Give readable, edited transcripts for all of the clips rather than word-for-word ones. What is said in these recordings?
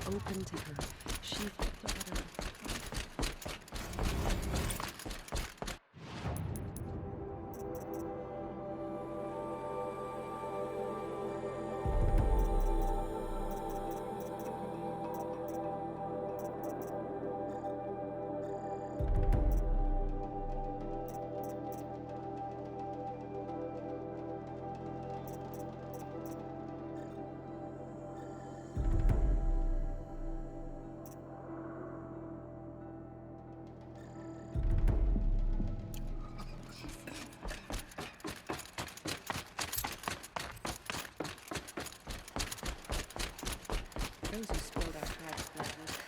open to her. She thought of... Those who spilled our tribe's blood will come.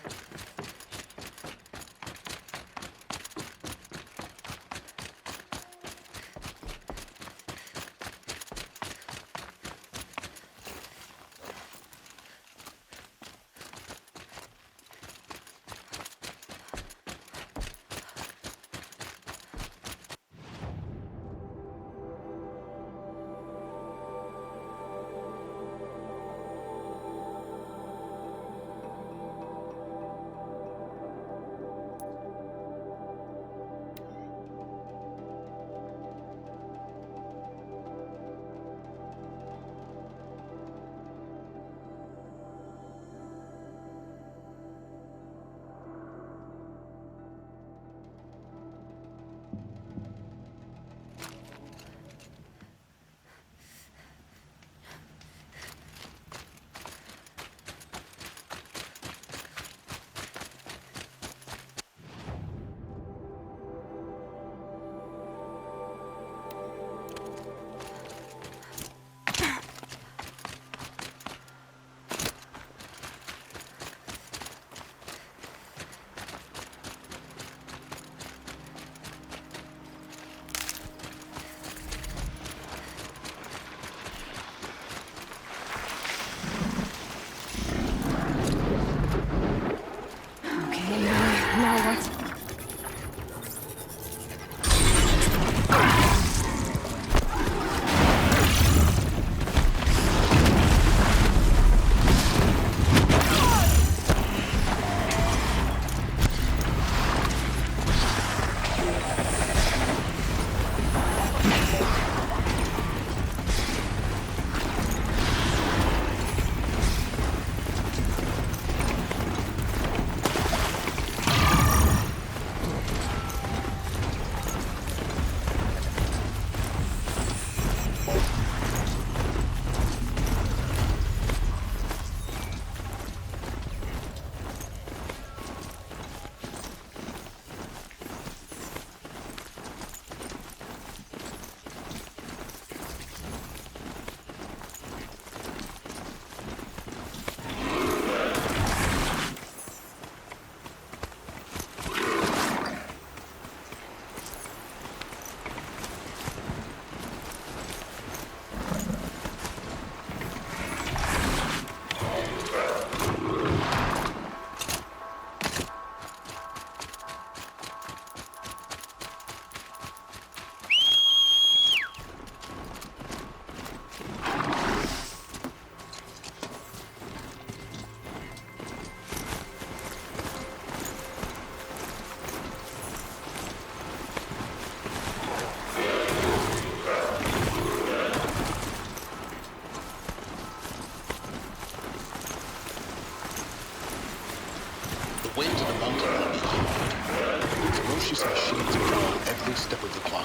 The way to the mountain will be hard. Ferocious machines prowl every step of the climb.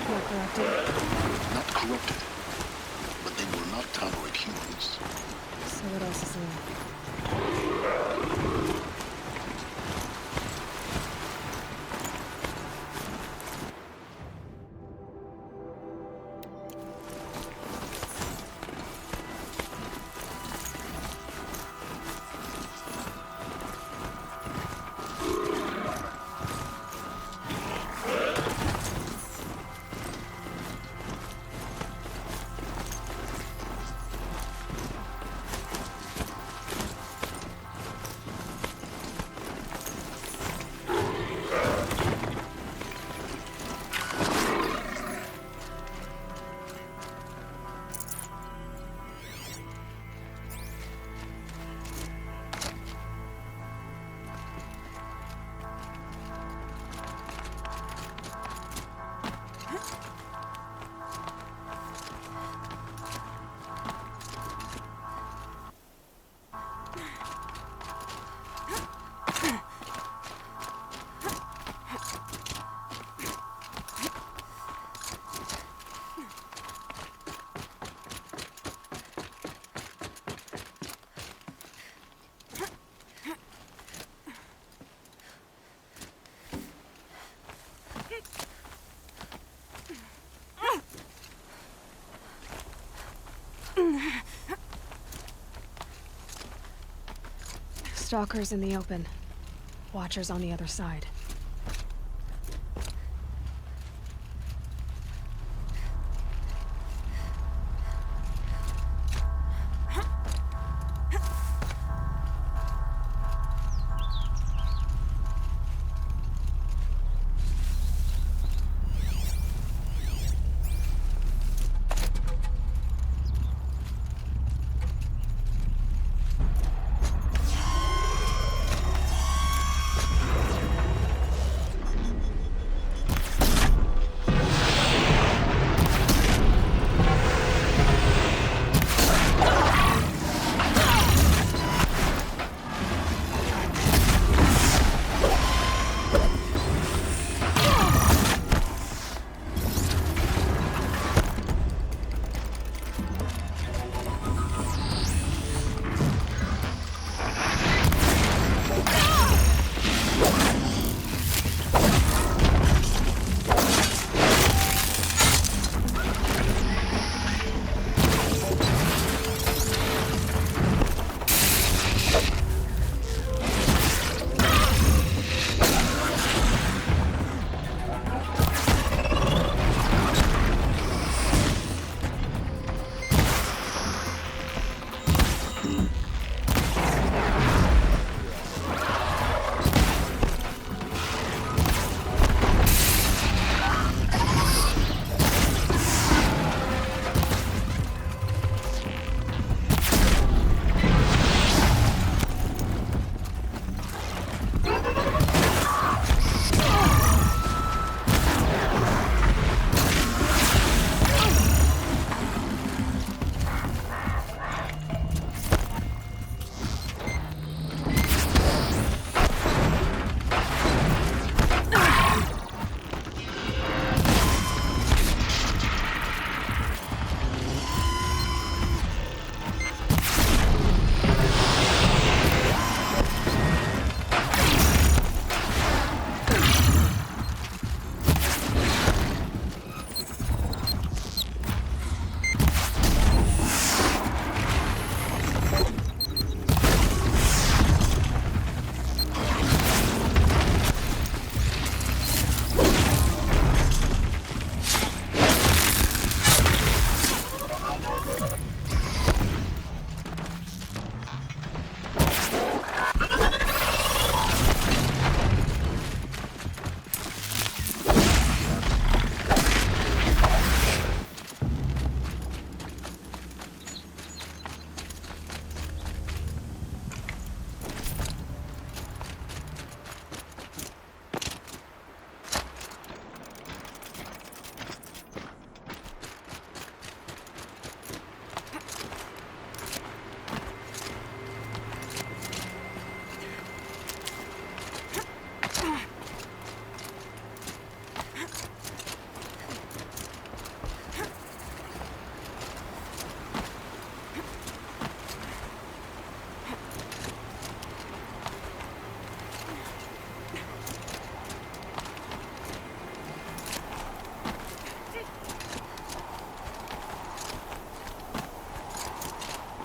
Not corrupted? Not corrupted, but they will not tolerate humans. So what else is there? Stalkers in the open. Watchers on the other side.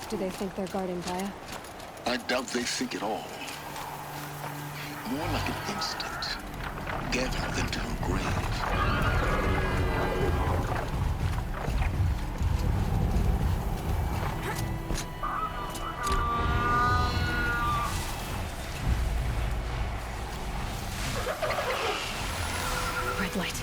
Do they think they're guarding Gaia? I doubt they think at all. More like an instinct, gathering them to her grave. Red light.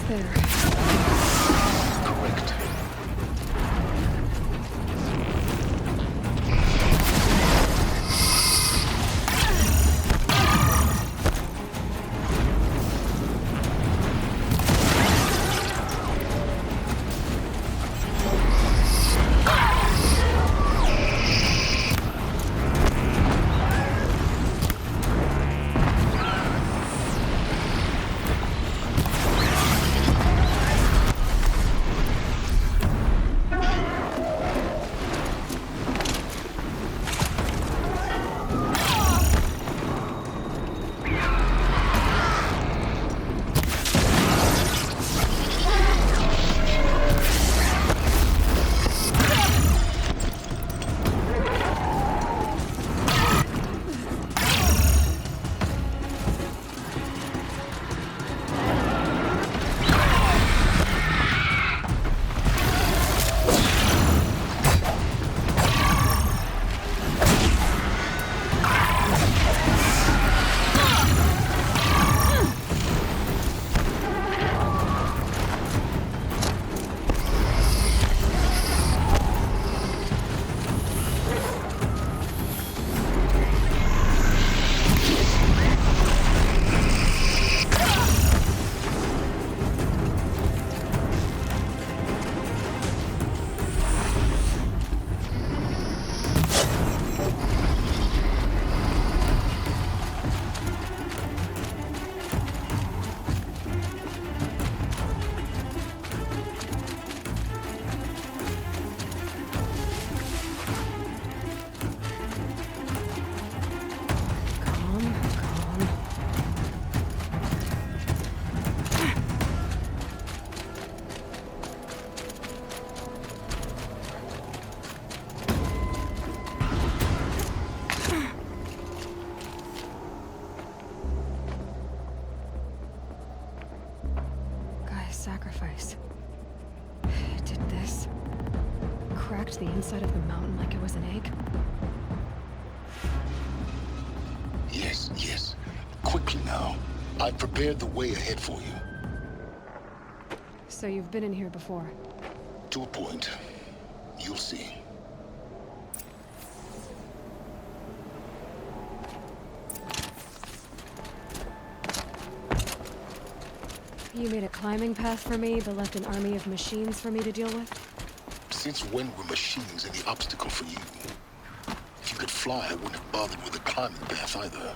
there. Correct. Sacrifice. It did this. Cracked the inside of the mountain like it was an egg. Yes, yes. Quickly now. I've prepared the way ahead for you. So you've been in here before? To a point. You'll see. You made a climbing path for me, but left an army of machines for me to deal with? Since when were machines any obstacle for you? If you could fly, I wouldn't have bothered with a climbing path either.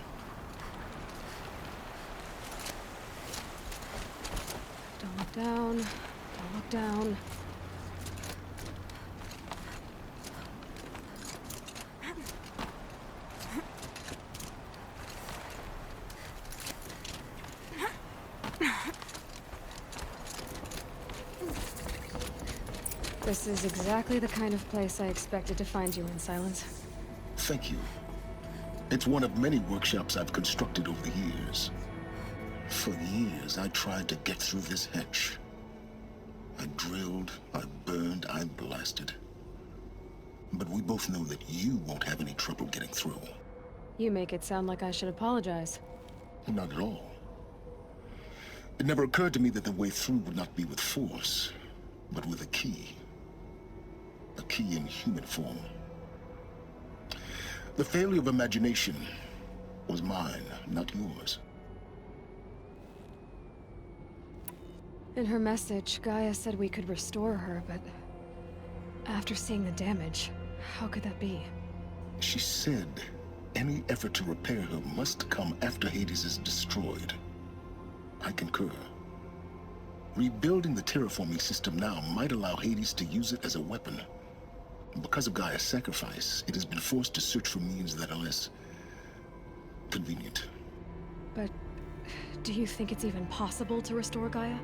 Don't look down. Don't look down. This is exactly the kind of place I expected to find you in, Silence. Thank you. It's one of many workshops I've constructed over the years. For years, I tried to get through this hatch. I drilled, I burned, I blasted. But we both know that you won't have any trouble getting through. You make it sound like I should apologize. Not at all. It never occurred to me that the way through would not be with force, but with a key. A key in human form. The failure of imagination was mine, not yours. In her message, Gaia said we could restore her, but after seeing the damage, how could that be? She said any effort to repair her must come after Hades is destroyed. I concur. Rebuilding the terraforming system now might allow Hades to use it as a weapon. Because of Gaia's sacrifice, it has been forced to search for means that are less convenient. But do you think it's even possible to restore Gaia?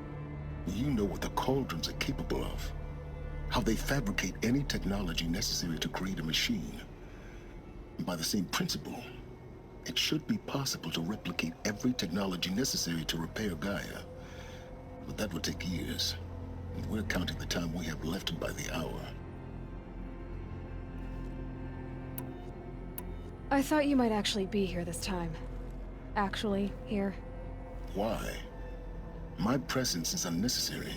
You know what the Cauldrons are capable of. How they fabricate any technology necessary to create a machine. By the same principle, it should be possible to replicate every technology necessary to repair Gaia. But that would take years. And we're counting the time we have left by the hour. I thought you might actually be here this time. Actually, here. Why? My presence is unnecessary.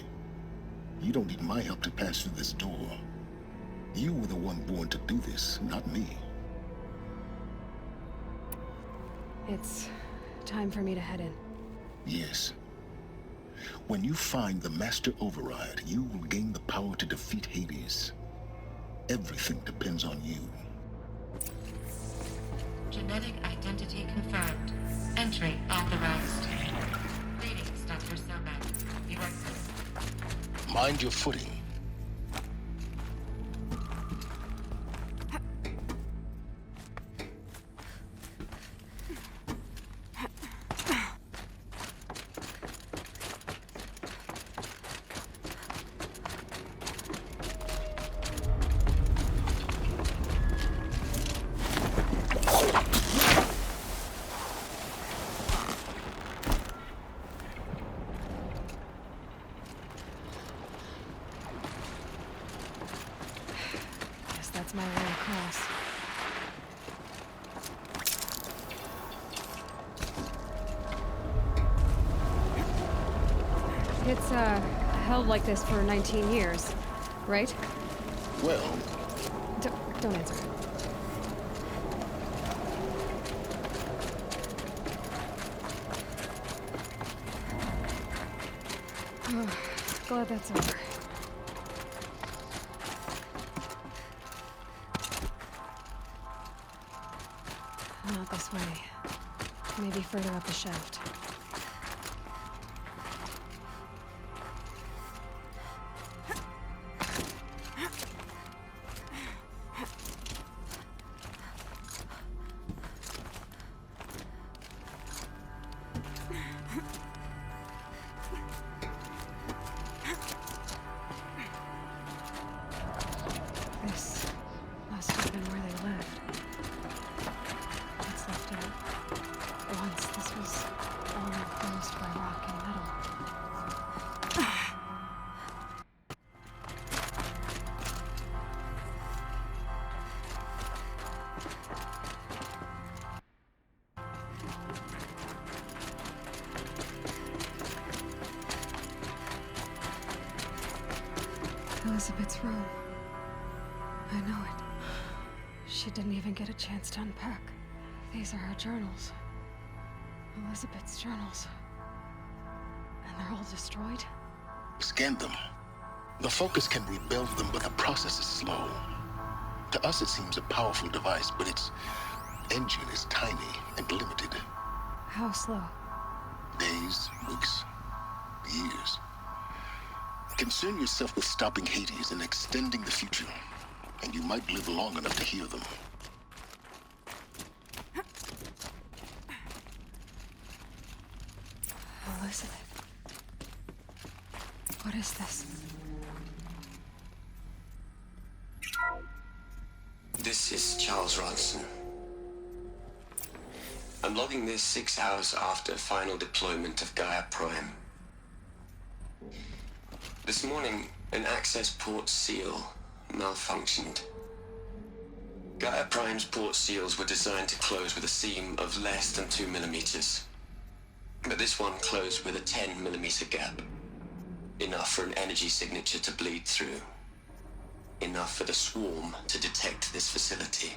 You don't need my help to pass through this door. You were the one born to do this, not me. It's time for me to head in. Yes. When you find the Master Override, you will gain the power to defeat Hades. Everything depends on you. Genetic identity confirmed. Entry authorized. Greetings, Dr. Sona. You are... Mind your footing. That's my way across. It's, held like this for 19 years, right? Well... Don't answer. Oh, glad that's over. Not this way. Maybe further up the shaft. This must have been where they lived. What's left of it? Once this was all enclosed by rock and metal. Elizabeth's room. I know it. She didn't even get a chance to unpack. These are her journals. Elizabeth's journals. And they're all destroyed? Scan them. The Focus can rebuild them, but the process is slow. To us it seems a powerful device, but its engine is tiny and limited. How slow? Days, weeks, years. Concern yourself with stopping Hades and extending the future, and you might live long enough to hear them. Elizabeth. What is this? This is Charles Ronson. I'm logging this 6 hours after final deployment of Gaia Prime. This morning, an access port seal malfunctioned. Gaia Prime's port seals were designed to close with a seam of less than 2 millimeters. But this one closed with a 10 millimeter gap. Enough for an energy signature to bleed through. Enough for the swarm to detect this facility.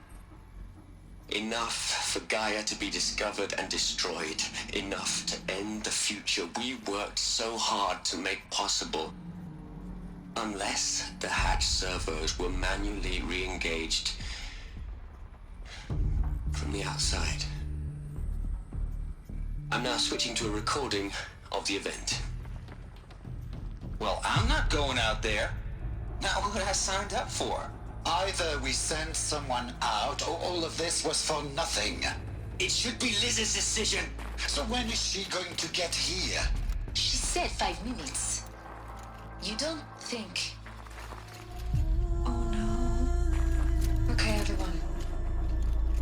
Enough for Gaia to be discovered and destroyed. Enough to end the future we worked so hard to make possible. Unless the hatch servos were manually re-engaged from the outside. I'm now switching to a recording of the event. Well, I'm not going out there. Not what I signed up for. Either we send someone out, or all of this was for nothing. It should be Liz's decision. So when is she going to get here? She said 5 minutes. You don't think... Oh no. Okay, everyone.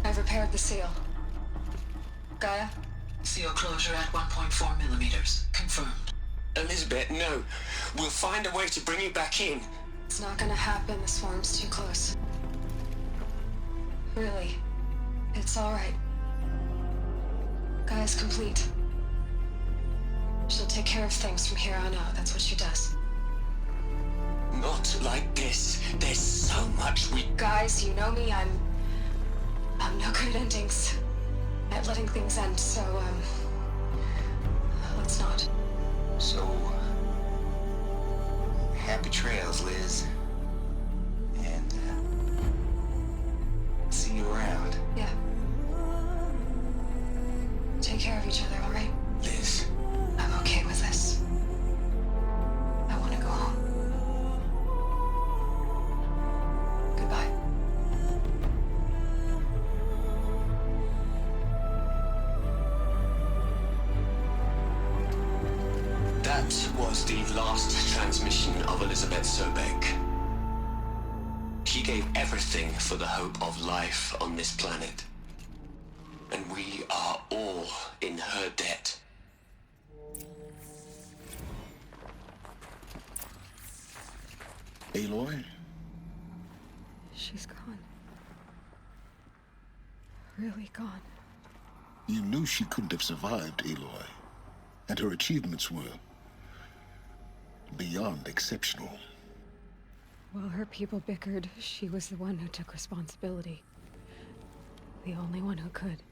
I've repaired the seal. Gaia? Seal closure at 1.4 millimeters. Confirmed. Elizabeth, no. We'll find a way to bring you back in. It's not gonna happen. The swarm's too close. Really. It's alright. Gaia's complete. She'll take care of things from here on out. That's what she does. Not like this. There's so much we... Guys, you know me, I'm no good at endings. At letting things end, so, let's not. So, happy trails, Liz. And, see you around. Yeah. Take care of each other, all right? Liz. I'm okay with this. I want to go home. Goodbye. That was the last transmission of Elizabeth Sobek. She gave everything for the hope of life on this planet. And we are all in her debt. Aloy? She's gone. Really gone. You knew she couldn't have survived, Aloy. And her achievements were beyond exceptional. While her people bickered, she was the one who took responsibility. The only one who could.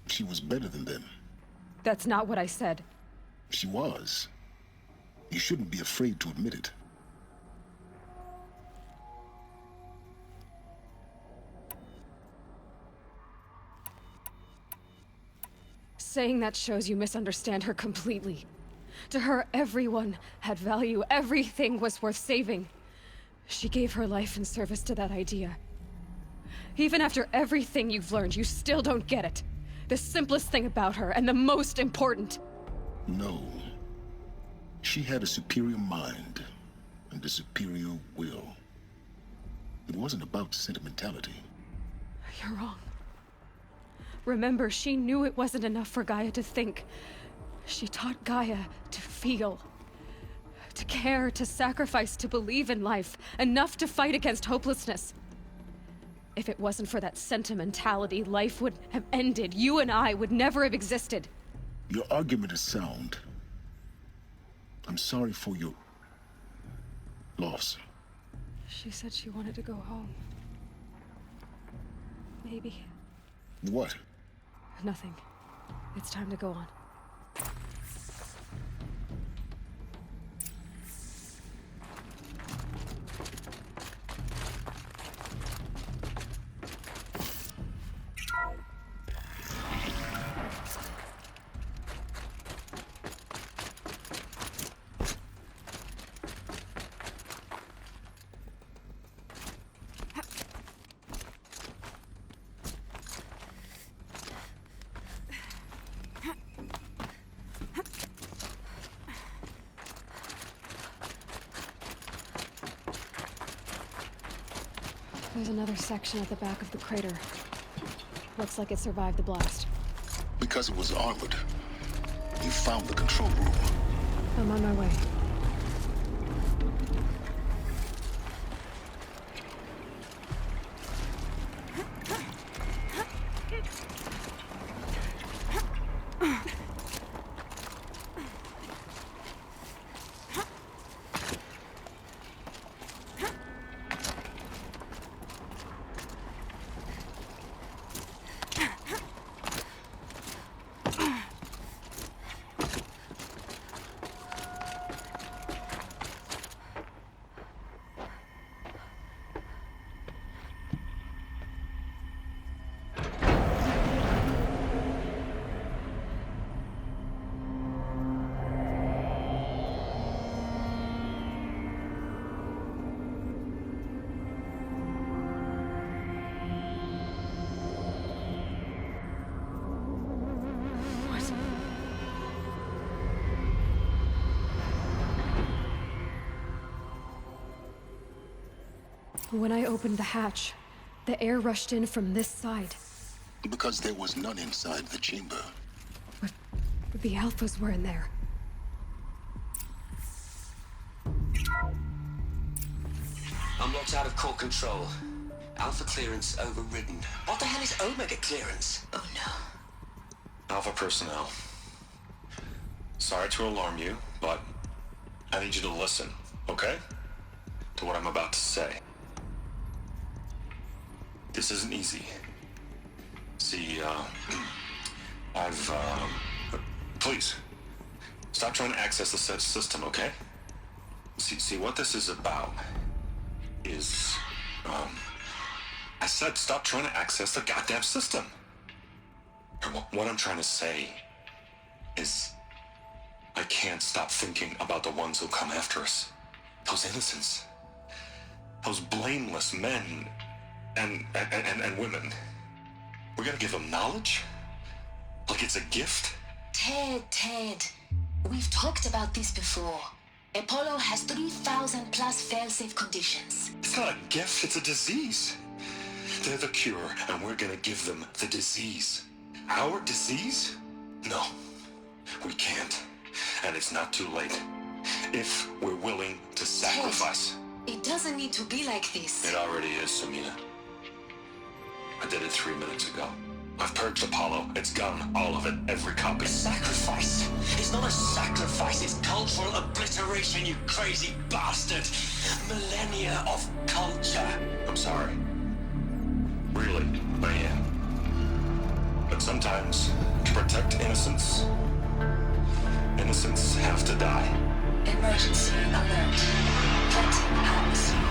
She was better than them. That's not what I said. She was. You shouldn't be afraid to admit it. Saying that shows you misunderstand her completely. To her, everyone had value. Everything was worth saving. She gave her life in service to that idea. Even after everything you've learned, you still don't get it. The simplest thing about her, and the most important. No. She had a superior mind and a superior will. It wasn't about sentimentality. You're wrong. Remember, she knew it wasn't enough for Gaia to think. She taught Gaia to feel. To care, to sacrifice, to believe in life. Enough to fight against hopelessness. If it wasn't for that sentimentality, life would have ended. You and I would never have existed. Your argument is sound. I'm sorry for your loss. She said she wanted to go home. Maybe. What? Nothing. It's time to go on. There's another section at the back of the crater. Looks like it survived the blast. Because it was armored. You found the control room. I'm on my way. When I opened the hatch, the air rushed in from this side. Because there was none inside the chamber. But the Alphas were in there. Unlocked out of core control. Alpha clearance overridden. What the hell is Omega clearance? Oh no. Alpha personnel. sorry to alarm you, but I need you to listen, okay? To what I'm about to say. This isn't easy. See, please, stop trying to access the system, okay? See, what this is about is, I said stop trying to access the goddamn system. And what I'm trying to say is, I can't stop thinking about the ones who come after us. Those innocents. Those blameless men and women. We're gonna give them knowledge? Like it's a gift? Ted, we've talked about this before. Apollo has 3,000 plus fail-safe conditions. It's not a gift, it's a disease. They're the cure, and we're gonna give them the disease. Our disease? No, we can't. And it's not too late. If we're willing to sacrifice. Ted, it doesn't need to be like this. It already is, Samina. I did it 3 minutes ago. I've purged Apollo. It's gone. All of it. Every copy. Sacrifice? It's not a sacrifice, it's cultural obliteration, you crazy bastard! Millennia of culture! I'm sorry. Really, I am. But sometimes, to protect innocence, innocents have to die. Emergency alert. Threat atmosphere.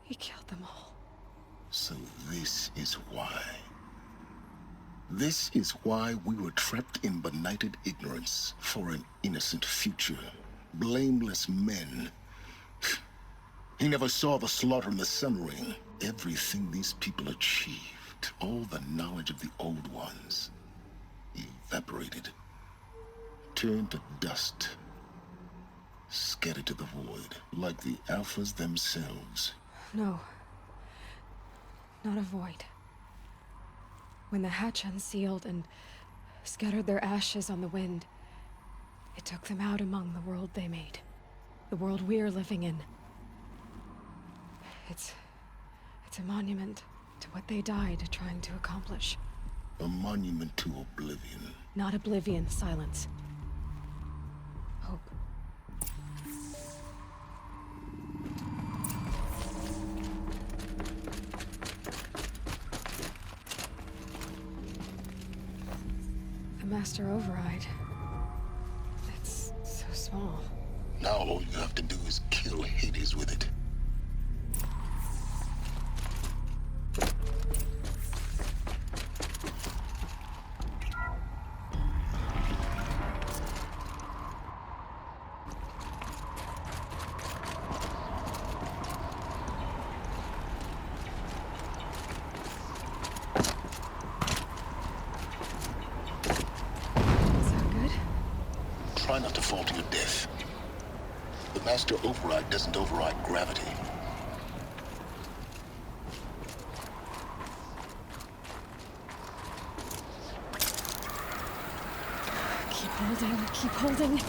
He killed them all. So this is why. This is why we were trapped in benighted ignorance for an innocent future. Blameless men. He never saw the slaughter in the Sun Ring. Everything these people achieved, all the knowledge of the old ones, evaporated, turned to dust, scattered to the void, like the Alphas themselves. No. Not a void. When the hatch unsealed and scattered their ashes on the wind, it took them out among the world they made. The world we're living in. It's a monument to what they died trying to accomplish. A monument to oblivion. Not oblivion, silence. Hope. The master override. It's so small. Now all you have to do is kill Hades with it. Try not to fall to your death. The master override doesn't override gravity. Keep holding, keep holding.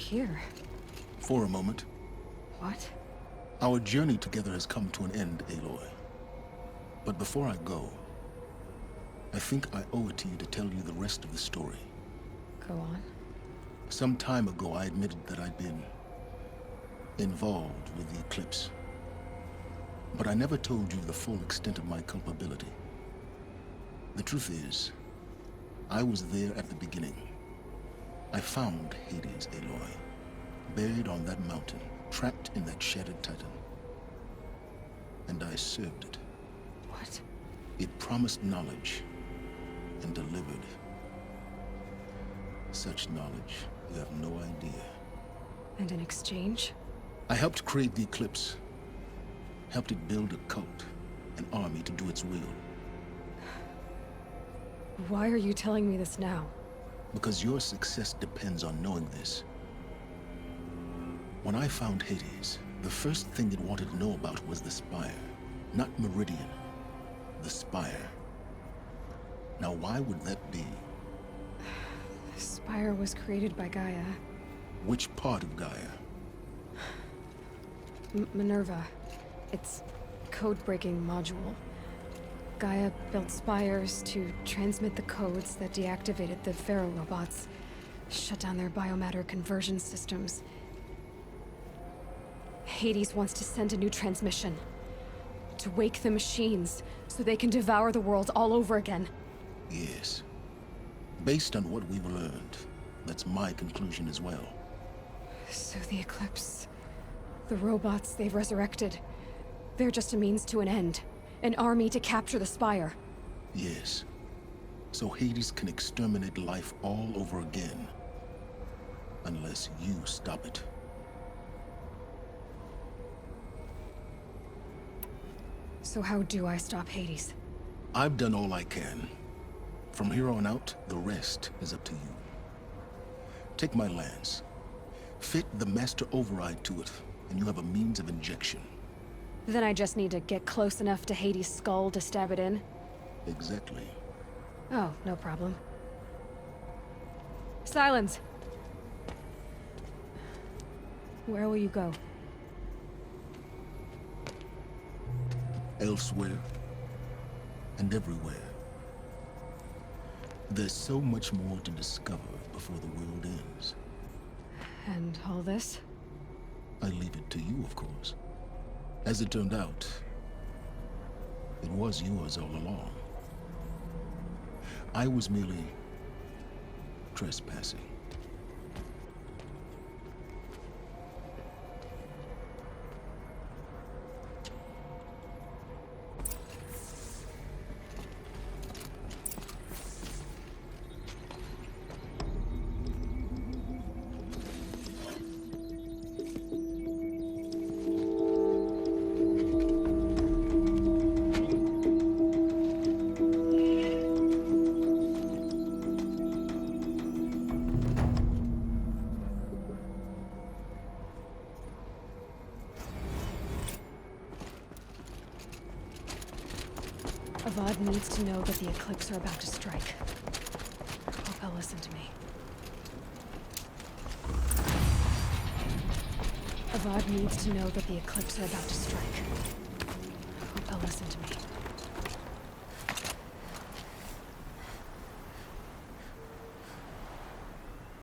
here? For a moment. What? Our journey together has come to an end, Aloy. But before I go, I think I owe it to you to tell you the rest of the story. Go on. Some time ago, I admitted that I'd been involved with the eclipse. But I never told you the full extent of my culpability. The truth is, I was there at the beginning. I found Hades, Aloy, buried on that mountain, trapped in that shattered titan. And I served it. What? It promised knowledge and delivered. Such knowledge, you have no idea. And in exchange? I helped create the eclipse. Helped it build a cult, an army to do its will. Why are you telling me this now? Because your success depends on knowing this. When I found Hades, the first thing it wanted to know about was the Spire. Not Meridian. The Spire. Now why would that be? The Spire was created by Gaia. Which part of Gaia? Minerva. Its code-breaking module. Gaia built spires to transmit the codes that deactivated the Pharaoh robots, shut down their biomatter conversion systems. Hades wants to send a new transmission. To wake the machines, so they can devour the world all over again. Yes. Based on what we've learned, that's my conclusion as well. So the Eclipse... the robots they've resurrected... they're just a means to an end. An army to capture the Spire. Yes. So Hades can exterminate life all over again. Unless you stop it. So how do I stop Hades? I've done all I can. From here on out, the rest is up to you. Take my lance. Fit the master override to it, and you have a means of injection. Then I just need to get close enough to Hades' skull to stab it in? Exactly. Oh, no problem. Silence! Where will you go? Elsewhere. And everywhere. There's so much more to discover before the world ends. And all this? I leave it to you, of course. As it turned out, it was yours all along. I was merely trespassing. Avad needs to know that the Eclipse are about to strike. Hope he'll listen to me. Avad needs to know that the Eclipse are about to strike. Hope he'll listen to me.